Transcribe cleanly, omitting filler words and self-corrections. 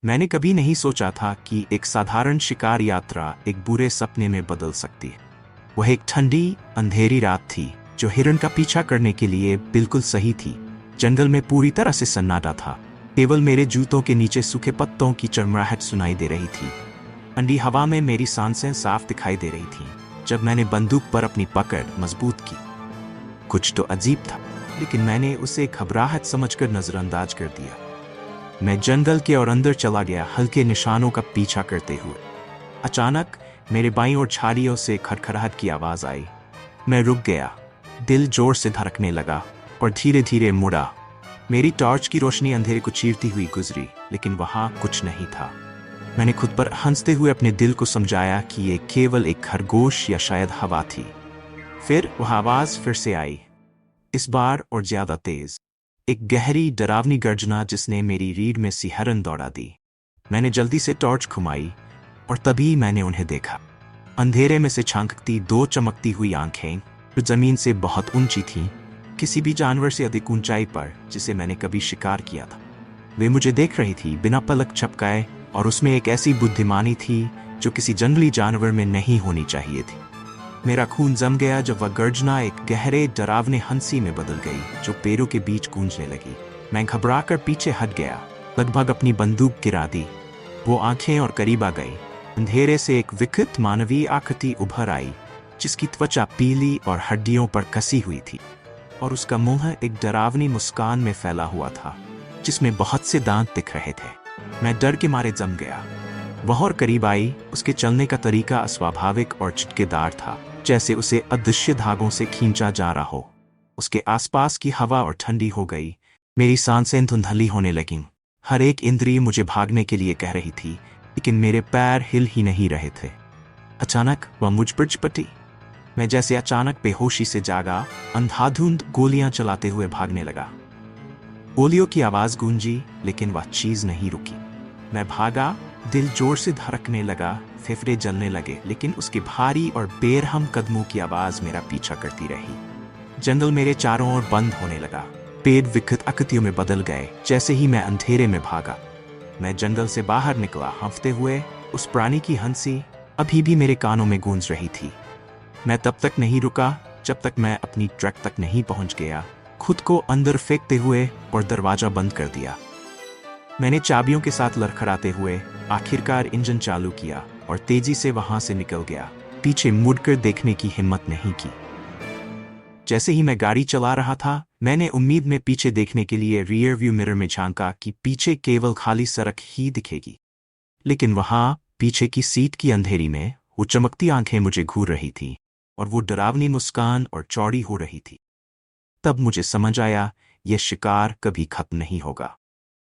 मैंने कभी नहीं सोचा था कि एक साधारण शिकार यात्रा एक बुरे सपने में बदल सकती है। वह एक ठंडी, अंधेरी रात थी जो हिरण का पीछा करने के लिए बिल्कुल सही थी। जंगल में पूरी तरह से सन्नाटा था। केवल मेरे जूतों के नीचे सूखे पत्तों की चरमराहट सुनाई दे रही थी। ठंडी हवा में मेरी सांसें साफ दिखाई दे रही थीं। जब मैंने बंदूक पर अपनी पकड़ मजबूत की, कुछ तो अजीब था, लेकिन मैंने उसे घबराहट समझकर नजरअंदाज कर दिया। मैं जंगल के और अंदर चला गया, हल्के निशानों का पीछा करते हुए। अचानक मेरे बाईं ओर झाड़ियों से खड़खड़ाहट की आवाज आई। मैं रुक गया, दिल जोर से धड़कने लगा और धीरे धीरे मुड़ा। मेरी टॉर्च की रोशनी अंधेरे को चीरती हुई गुजरी, लेकिन वहां कुछ नहीं था। मैंने खुद पर हंसते हुए अपने दिल को समझाया कि ये केवल एक खरगोश या शायद हवा थी। फिर वह आवाज फिर से आई, इस बार और ज्यादा तेज। एक गहरी डरावनी गर्जना जिसने मेरी रीढ़ में सिहरन दौड़ा दी। मैंने जल्दी से टॉर्च घुमाई और तभी मैंने उन्हें देखा। अंधेरे में से झांकती दो चमकती हुई आंखें जो जमीन से बहुत ऊंची थीं, किसी भी जानवर से अधिक ऊंचाई पर जिसे मैंने कभी शिकार किया था। वे मुझे देख रही थी बिना पलक झपकाए, और उसमें एक ऐसी बुद्धिमानी थी जो किसी जंगली जानवर में नहीं होनी चाहिए थी। मेरा खून जम गया जब वह गर्जना एक गहरे डरावने हंसी में बदल गई जो पेड़ों के बीच गूंजने लगी। मैं घबराकर पीछे हट गया, लगभग अपनी बंदूक गिरा दी। वो आंखें और करीब आ गई। अंधेरे से एक विकृत मानवीय आकृति उभर आई जिसकी त्वचा पीली और हड्डियों पर कसी हुई थी, और उसका मुंह एक डरावनी मुस्कान में फैला हुआ था जिसमें बहुत से दांत दिख रहे थे। मैं डर के मारे जम गया। वह और करीब आई। उसके चलने का तरीका अस्वाभाविक और झटकेदार था, जैसे उसे अदृश्य धागों से खींचा जा रहा हो। उसके आसपास की हवा और ठंडी हो गई। मेरी सांसें धुंधली होने लगीं। हर एक इंद्रिय मुझे भागने के लिए कह रही थी, लेकिन मेरे पैर हिल ही नहीं रहे थे। अचानक वह मुझ पर झपटी। मैं जैसे अचानक बेहोशी से जागा, अंधाधुंध गोलियां चलाते हुए भागने लगा। गोलियों की आवाज गूंजी, लेकिन वह चीज नहीं रुकी। मैं भागा, दिल जोर से धड़कने लगा, फेफड़े जलने लगे, लेकिन उसके भारी और बेरहम कदमों की आवाज मेरा पीछा करती रही। जंगल मेरे चारों ओर बंद होने लगा। पेड़ विकृत आकृतियों में बदल गए जैसे ही मैं अंधेरे में भागा। मैं जंगल से बाहर निकला, हंसते हुए। उस प्राणी की हंसी अभी भी मेरे कानों में गूंज रही थी। मैं तब तक नहीं रुका जब तक मैं अपनी ट्रक तक नहीं पहुंच गया। खुद को अंदर फेंकते हुए और दरवाजा बंद कर दिया। मैंने चाबियों के साथ लड़खड़ाते हुए आखिरकार इंजन चालू किया और तेजी से वहां से निकल गया। पीछे मुड़कर देखने की हिम्मत नहीं की। जैसे ही मैं गाड़ी चला रहा था, मैंने उम्मीद में पीछे देखने के लिए रियर व्यू मिरर में झांका कि पीछे केवल खाली सड़क ही दिखेगी। लेकिन वहां पीछे की सीट की अंधेरी में वो चमकती आंखें मुझे घूर रही थी, और वो डरावनी मुस्कान और चौड़ी हो रही थी। तब मुझे समझ आया, यह शिकार कभी खत्म नहीं होगा।